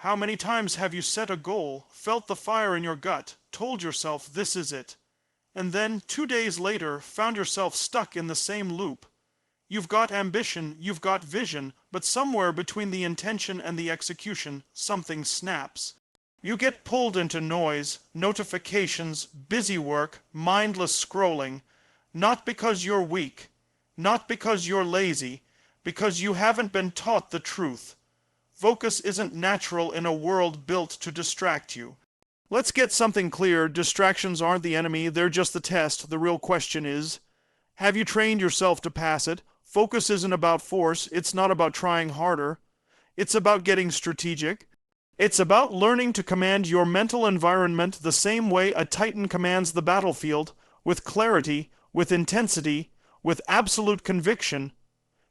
How many times have you set a goal, felt the fire in your gut, told yourself this is it, and then 2 days later found yourself stuck in the same loop? You've got ambition, you've got vision, but somewhere between the intention and the execution, something snaps. You get pulled into noise, notifications, busy work, mindless scrolling, not because you're weak, not because you're lazy, because you haven't been taught the truth. Focus isn't natural in a world built to distract you. Let's get something clear. Distractions aren't the enemy, they're just the test. The real question is, have you trained yourself to pass it? Focus isn't about force, it's not about trying harder. It's about getting strategic. It's about learning to command your mental environment the same way a titan commands the battlefield, with clarity, with intensity, with absolute conviction.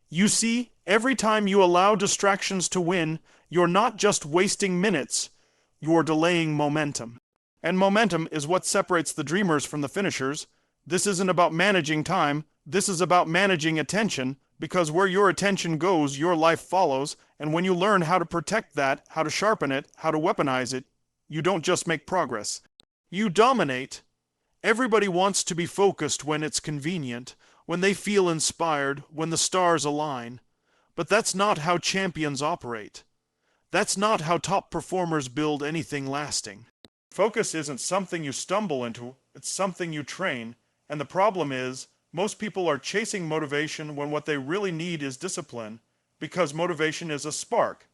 You see, every time you allow distractions to win, you're not just wasting minutes, you're delaying momentum. And momentum is what separates the dreamers from the finishers. This isn't about managing time, this is about managing attention, because where your attention goes, your life follows, and when you learn how to protect that, how to sharpen it, how to weaponize it, you don't just make progress. You dominate. Everybody wants to be focused when it's convenient, when they feel inspired, when the stars align. But that's not how champions operate. That's not how top performers build anything lasting. Focus isn't something you stumble into, it's something you train. And the problem is, most people are chasing motivation when what they really need is discipline, because motivation is a spark.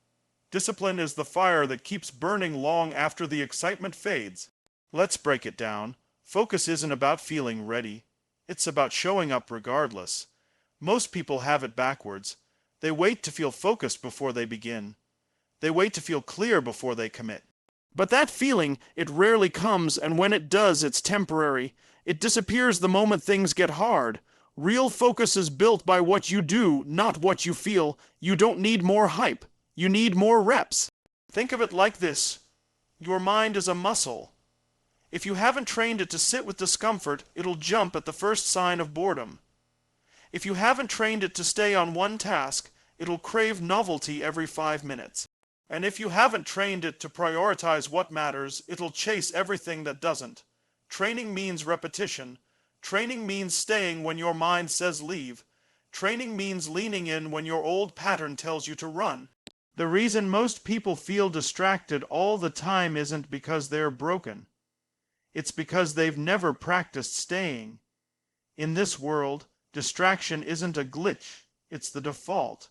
Discipline is the fire that keeps burning long after the excitement fades. Let's break it down. Focus isn't about feeling ready. It's about showing up regardless. Most people have it backwards. They wait to feel focused before they begin. They wait to feel clear before they commit. But that feeling, it rarely comes, and when it does, it's temporary. It disappears the moment things get hard. Real focus is built by what you do, not what you feel. You don't need more hype. You need more reps. Think of it like this. Your mind is a muscle. If you haven't trained it to sit with discomfort, it'll jump at the first sign of boredom. If you haven't trained it to stay on one task, it'll crave novelty every 5 minutes. And if you haven't trained it to prioritize what matters, it'll chase everything that doesn't. Training means repetition. Training means staying when your mind says leave. Training means leaning in when your old pattern tells you to run. The reason most people feel distracted all the time isn't because they're broken. It's because they've never practiced staying. In this world, distraction isn't a glitch, it's the default.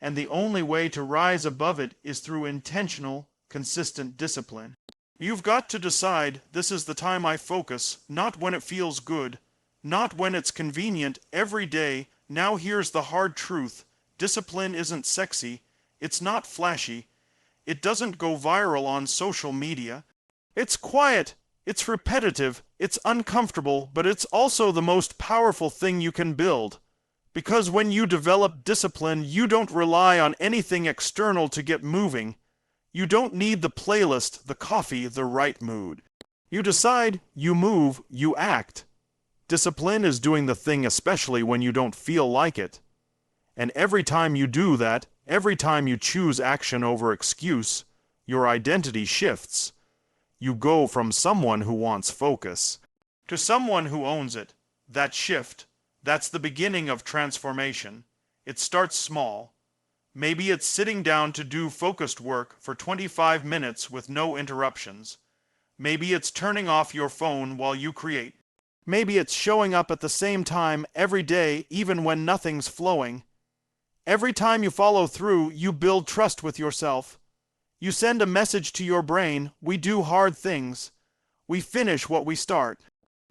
And the only way to rise above it is through intentional, consistent discipline. You've got to decide, this is the time I focus, not when it feels good, not when it's convenient, every day. Now here's the hard truth. Discipline isn't sexy, it's not flashy, it doesn't go viral on social media. It's quiet, it's repetitive, it's uncomfortable, but it's also the most powerful thing you can build. Because when you develop discipline, you don't rely on anything external to get moving. You don't need the playlist, the coffee, the right mood. You decide, you move, you act. Discipline is doing the thing especially when you don't feel like it. And every time you do that, every time you choose action over excuse, your identity shifts. You go from someone who wants focus to someone who owns it. That shift, that's the beginning of transformation. It starts small. Maybe it's sitting down to do focused work for 25 minutes with no interruptions. Maybe it's turning off your phone while you create. Maybe it's showing up at the same time every day even when nothing's flowing. Every time you follow through, you build trust with yourself. You send a message to your brain, we do hard things. We finish what we start.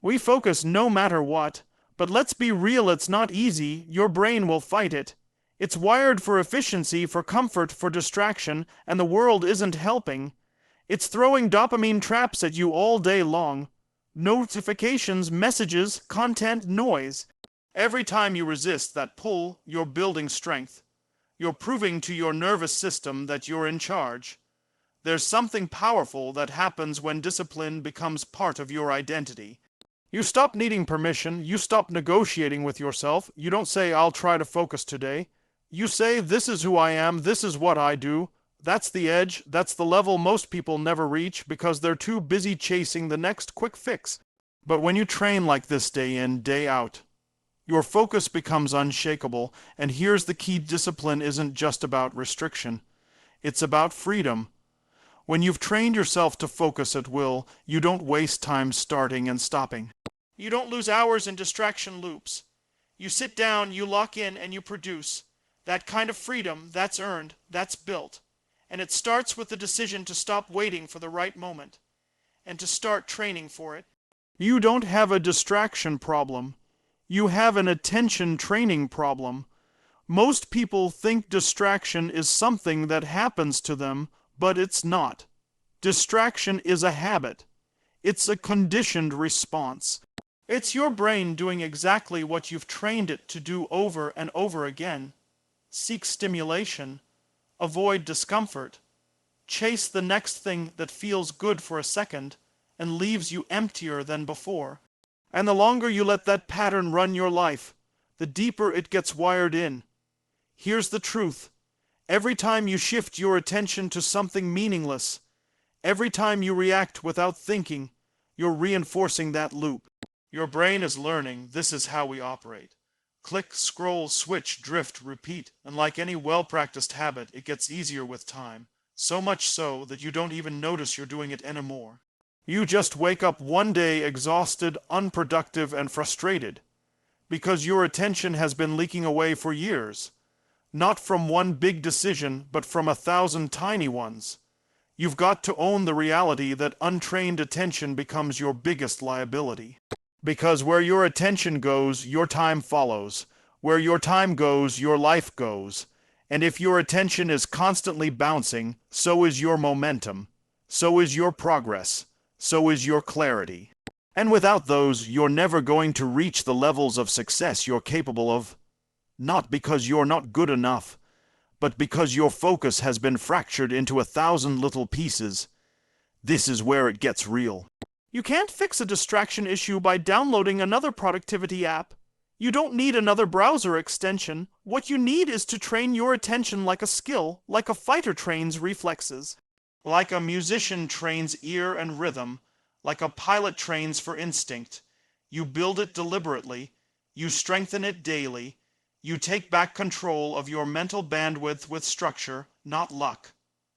We focus no matter what. But let's be real, it's not easy. Your brain will fight it. It's wired for efficiency, for comfort, for distraction, and the world isn't helping. It's throwing dopamine traps at you all day long. Notifications, messages, content, noise. Every time you resist that pull, you're building strength. You're proving to your nervous system that you're in charge. There's something powerful that happens when discipline becomes part of your identity. You stop needing permission, you stop negotiating with yourself. You don't say, I'll try to focus today. You say, this is who I am, this is what I do. That's the edge. That's the level most people never reach because they're too busy chasing the next quick fix. But when you train like this day in, day out, your focus becomes unshakable, and here's the key: discipline isn't just about restriction. It's about freedom. When you've trained yourself to focus at will, you don't waste time starting and stopping. You don't lose hours in distraction loops. You sit down, you lock in, and you produce. That kind of freedom, that's earned, that's built. And it starts with the decision to stop waiting for the right moment and to start training for it. You don't have a distraction problem. You have an attention training problem. Most people think distraction is something that happens to them, but it's not. Distraction is a habit. It's a conditioned response. It's your brain doing exactly what you've trained it to do over and over again. Seek stimulation. Avoid discomfort. Chase the next thing that feels good for a second and leaves you emptier than before. And the longer you let that pattern run your life, the deeper it gets wired in. Here's the truth. Every time you shift your attention to something meaningless, every time you react without thinking, you're reinforcing that loop. Your brain is learning this is how we operate. Click, scroll, switch, drift, repeat, and like any well-practiced habit, it gets easier with time. So much so that you don't even notice you're doing it anymore. You just wake up one day exhausted, unproductive, and frustrated because your attention has been leaking away for years. Not from one big decision, but from 1,000 tiny ones. You've got to own the reality that untrained attention becomes your biggest liability. Because where your attention goes, your time follows. Where your time goes, your life goes. And if your attention is constantly bouncing, so is your momentum. So is your progress. So is your clarity. And without those, you're never going to reach the levels of success you're capable of. Not because you're not good enough, but because your focus has been fractured into 1,000 little pieces. This is where it gets real. You can't fix a distraction issue by downloading another productivity app. You don't need another browser extension. What you need is to train your attention like a skill, like a fighter trains reflexes. Like a musician trains ear and rhythm, like a pilot trains for instinct. You build it deliberately. You strengthen it daily. You take back control of your mental bandwidth with structure, not luck.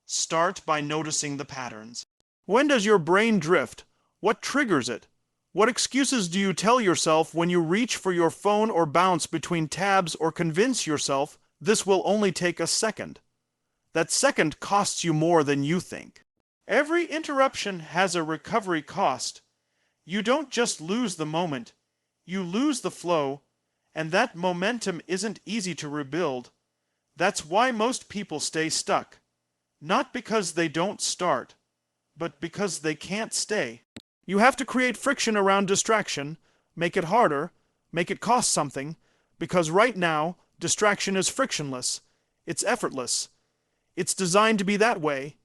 Start by noticing the patterns. When does your brain drift? What triggers it? What excuses do you tell yourself when you reach for your phone or bounce between tabs or convince yourself this will only take a second? That second costs you more than you think. Every interruption has a recovery cost. You don't just lose the moment, you lose the flow, and that momentum isn't easy to rebuild. That's why most people stay stuck. Not because they don't start, but because they can't stay. You have to create friction around distraction, make it harder, make it cost something, because right now, distraction is frictionless. It's effortless. It's designed to be that way.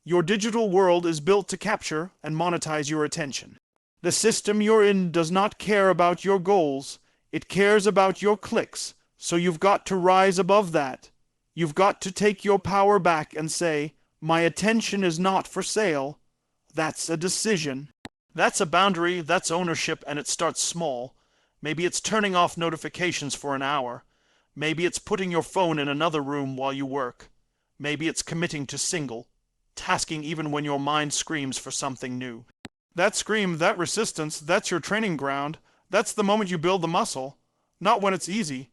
Your digital world is built to capture and monetize your attention. The system you're in does not care about your goals. It cares about your clicks, so you've got to rise above that. You've got to take your power back and say, my attention is not for sale. That's a decision. That's a boundary, that's ownership, and it starts small. Maybe it's turning off notifications for an hour. Maybe it's putting your phone in another room while you work. Maybe it's committing to single, tasking even when your mind screams for something new. That scream, that resistance, that's your training ground. That's the moment you build the muscle. Not when it's easy,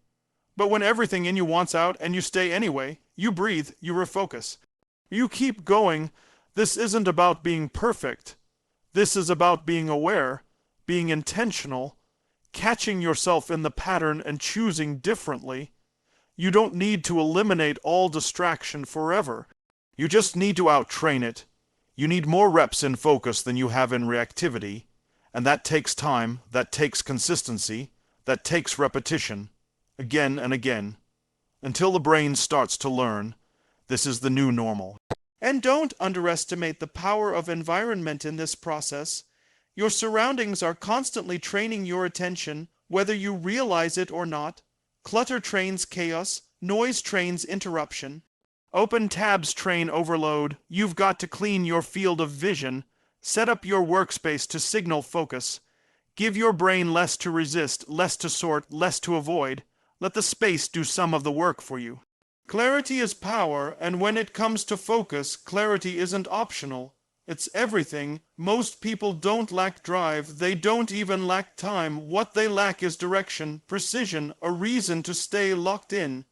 but when everything in you wants out and you stay anyway. You breathe, you refocus. You keep going. This isn't about being perfect. This is about being aware, being intentional, catching yourself in the pattern and choosing differently. You don't need to eliminate all distraction forever. You just need to out-train it. You need more reps in focus than you have in reactivity, and that takes time, that takes consistency, that takes repetition, again and again, until the brain starts to learn this is the new normal. And don't underestimate the power of environment in this process. Your surroundings are constantly training your attention, whether you realize it or not. Clutter trains chaos, noise trains interruption. Open tabs, train overload. You've got to clean your field of vision. Set up your workspace to signal focus. Give your brain less to resist, less to sort, less to avoid. Let the space do some of the work for you. Clarity is power, and when it comes to focus, clarity isn't optional. It's everything. Most people don't lack drive. They don't even lack time. What they lack is direction, precision, a reason to stay locked in.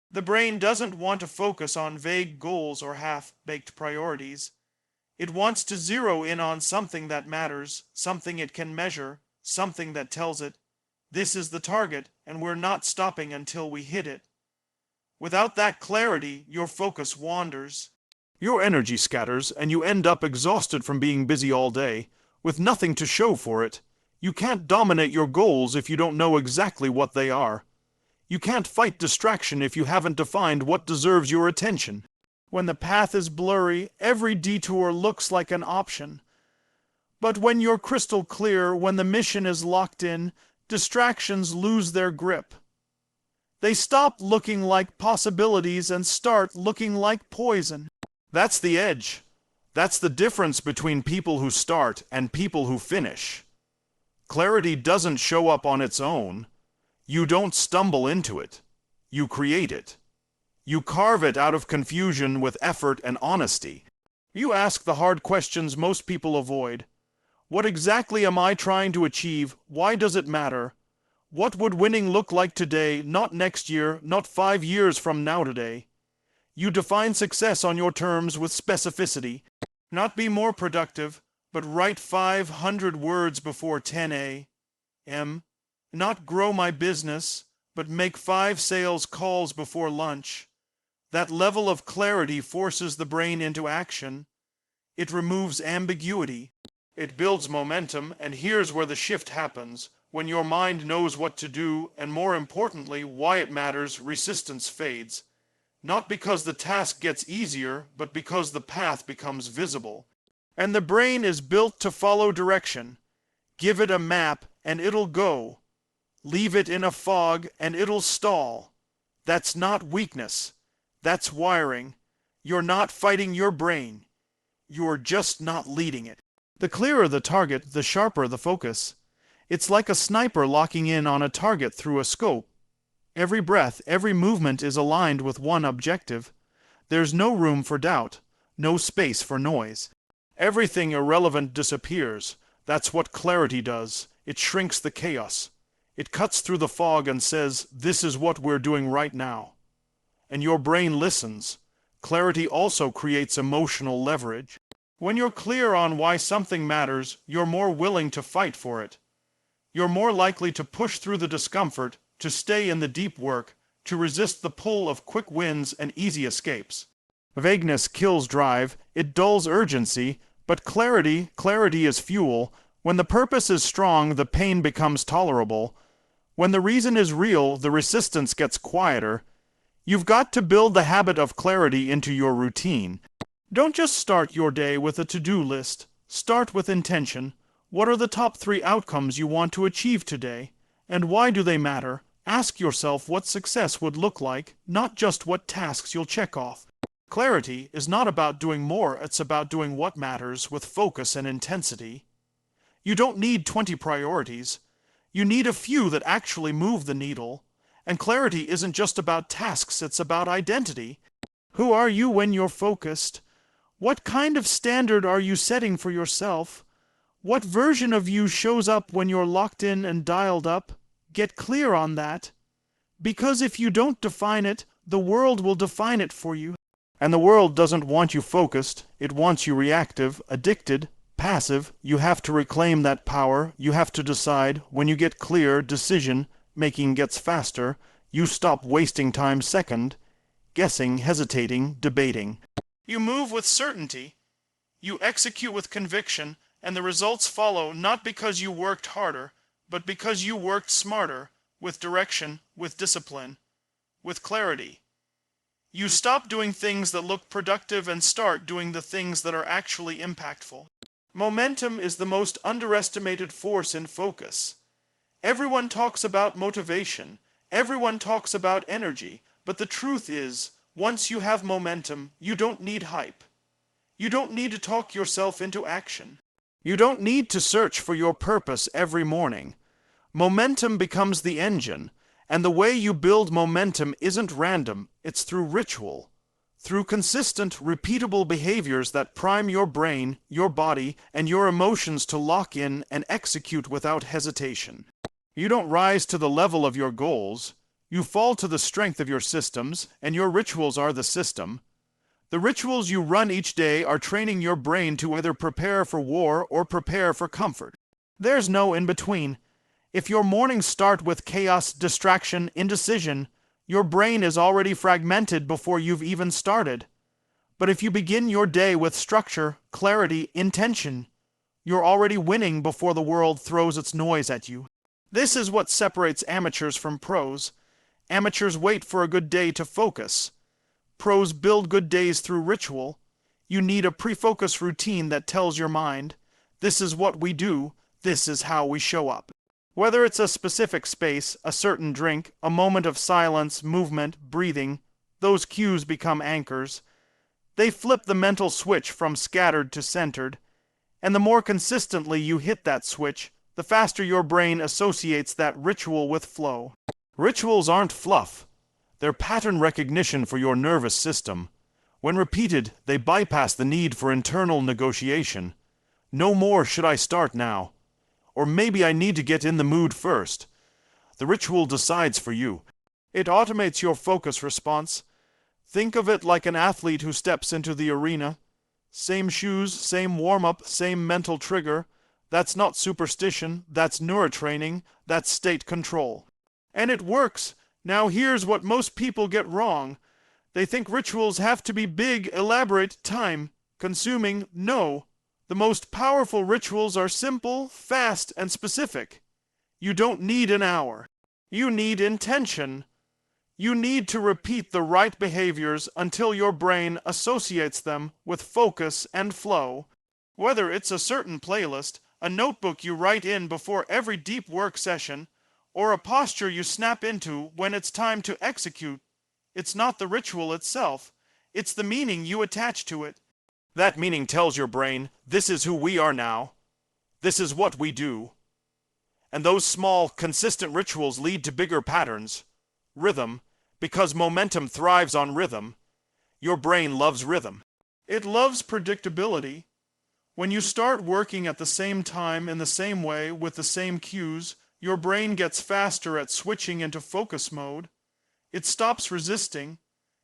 The brain doesn't want to focus on vague goals or half-baked priorities. It wants to zero in on something that matters, something it can measure, something that tells it, this is the target, and we're not stopping until we hit it. Without that clarity, your focus wanders. Your energy scatters, and you end up exhausted from being busy all day, with nothing to show for it. You can't dominate your goals if you don't know exactly what they are. You can't fight distraction if you haven't defined what deserves your attention. When the path is blurry, every detour looks like an option. But when you're crystal clear, when the mission is locked in, distractions lose their grip. They stop looking like possibilities and start looking like poison. That's the edge. That's the difference between people who start and people who finish. Clarity doesn't show up on its own. You don't stumble into it. You create it. You carve it out of confusion with effort and honesty. You ask the hard questions most people avoid. What exactly am I trying to achieve? Why does it matter? What would winning look like today, not next year, not 5 years from now today? You define success on your terms with specificity. Not be more productive, but write 500 words before 10 a.m. Not grow my business, but make 5 sales calls before lunch. That level of clarity forces the brain into action. It removes ambiguity. It builds momentum, and here's where the shift happens. When your mind knows what to do, and more importantly, why it matters, resistance fades. Not because the task gets easier, but because the path becomes visible. And the brain is built to follow direction. Give it a map, and it'll go. Leave it in a fog, and it'll stall. That's not weakness. That's wiring. You're not fighting your brain. You're just not leading it. The clearer the target, the sharper the focus. It's like a sniper locking in on a target through a scope. Every breath, every movement is aligned with one objective. There's no room for doubt, no space for noise. Everything irrelevant disappears. That's what clarity does. It shrinks the chaos. It cuts through the fog and says, this is what we're doing right now. And your brain listens. Clarity also creates emotional leverage. When you're clear on why something matters, you're more willing to fight for it. You're more likely to push through the discomfort, to stay in the deep work, to resist the pull of quick wins and easy escapes. Vagueness kills drive, it dulls urgency, but clarity is fuel. When the purpose is strong, the pain becomes tolerable. When the reason is real, the resistance gets quieter. You've got to build the habit of clarity into your routine. Don't just start your day with a to-do list. Start with intention. What are the top 3 outcomes you want to achieve today? And why do they matter? Ask yourself what success would look like, not just what tasks you'll check off. Clarity is not about doing more, it's about doing what matters with focus and intensity. You don't need 20 priorities. You need a few that actually move the needle. And clarity isn't just about tasks, it's about identity. Who are you when you're focused? What kind of standard are you setting for yourself? What version of you shows up when you're locked in and dialed up? Get clear on that. Because if you don't define it, the world will define it for you. And the world doesn't want you focused. It wants you reactive, addicted, passive. You have to reclaim that power. You have to decide. When you get clear, decision-making gets faster. You stop wasting time guessing, hesitating, debating. You move with certainty. You execute with conviction, and the results follow not because you worked harder, but because you worked smarter, with direction, with discipline, with clarity. You stop doing things that look productive and start doing the things that are actually impactful. Momentum is the most underestimated force in focus. Everyone talks about motivation. Everyone talks about energy. But the truth is, Once you have momentum, you don't need hype. You don't need to talk yourself into action. You don't need to search for your purpose every morning. Momentum becomes the engine, and the way you build momentum isn't random, it's through ritual. Through consistent, repeatable behaviors that prime your brain, your body, and your emotions to lock in and execute without hesitation. You don't rise to the level of your goals. You fall to the strength of your systems, and your rituals are the system. The rituals you run each day are training your brain to either prepare for war or prepare for comfort. There's no in-between. If your mornings start with chaos, distraction, indecision, your brain is already fragmented before you've even started. But if you begin your day with structure, clarity, intention, you're already winning before the world throws its noise at you. This is what separates amateurs from pros. Amateurs wait for a good day to focus. Pros build good days through ritual. You need a pre-focus routine that tells your mind, this is what we do, this is how we show up. Whether it's a specific space, a certain drink, a moment of silence, movement, breathing, those cues become anchors. They flip the mental switch from scattered to centered. And the more consistently you hit that switch, the faster your brain associates that ritual with flow. Rituals aren't fluff. They're pattern recognition for your nervous system. When repeated, they bypass the need for internal negotiation. No more should I start now. Or maybe I need to get in the mood first. The ritual decides for you. It automates your focus response. Think of it like an athlete who steps into the arena. Same shoes, same warm-up, same mental trigger. That's not superstition, that's neurotraining, that's state control. And it works. Now here's what most people get wrong. They think rituals have to be big, elaborate, time-consuming. No. The most powerful rituals are simple, fast, and specific. You don't need an hour. You need intention. You need to repeat the right behaviors until your brain associates them with focus and flow. Whether it's a certain playlist, a notebook you write in before every deep work session, or a posture you snap into when it's time to execute, it's not the ritual itself, it's the meaning you attach to it. That meaning tells your brain, this is who we are now. This is what we do. And those small, consistent rituals lead to bigger patterns. Rhythm, because momentum thrives on rhythm. Your brain loves rhythm. It loves predictability. When you start working at the same time in the same way with the same cues, your brain gets faster at switching into focus mode. It stops resisting.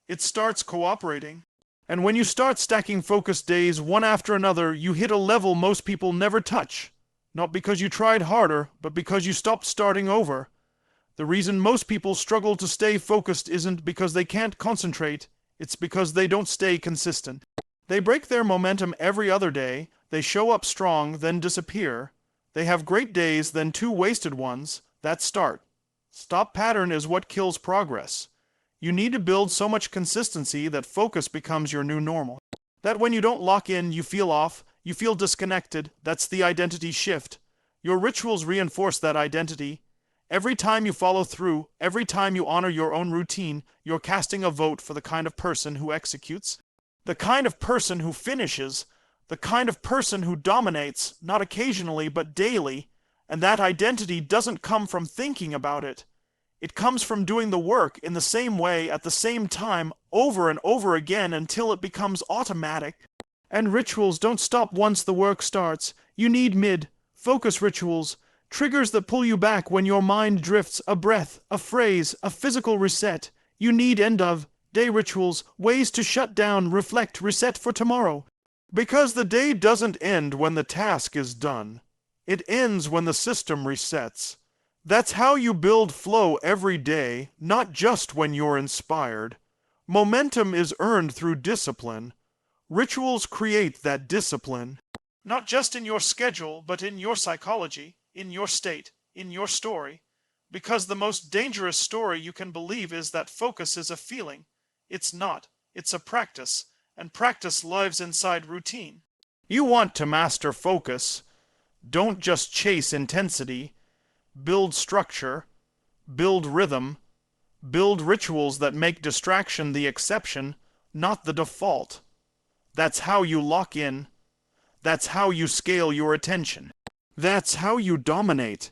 It starts cooperating. And when you start stacking focus days one after another, you hit a level most people never touch. Not because you tried harder, but because you stopped starting over. The reason most people struggle to stay focused isn't because they can't concentrate, it's because they don't stay consistent. They break their momentum every other day, they show up strong, then disappear. They have great days, then 2 wasted ones. That's start. Stop pattern is what kills progress. You need to build so much consistency that focus becomes your new normal. That when you don't lock in, you feel off, you feel disconnected, that's the identity shift. Your rituals reinforce that identity. Every time you follow through, every time you honor your own routine, you're casting a vote for the kind of person who executes, the kind of person who finishes, the kind of person who dominates, not occasionally but daily, and that identity doesn't come from thinking about it. It comes from doing the work in the same way at the same time over and over again until it becomes automatic. And rituals don't stop once the work starts. You need focus rituals, triggers that pull you back when your mind drifts, a breath, a phrase, a physical reset. You need end-of-day rituals, ways to shut down, reflect, reset for tomorrow. Because the day doesn't end when the task is done. It ends when the system resets. That's how you build flow every day, not just when you're inspired. Momentum is earned through discipline. Rituals create that discipline. Not just in your schedule, but in your psychology, in your state, in your story. Because the most dangerous story you can believe is that focus is a feeling. It's not. It's a practice. And practice lives inside routine. You want to master focus. Don't just chase intensity. Build structure, build rhythm, Build rituals that make distraction the exception, not the default. That's how you lock in. That's how you scale your attention. That's how you dominate.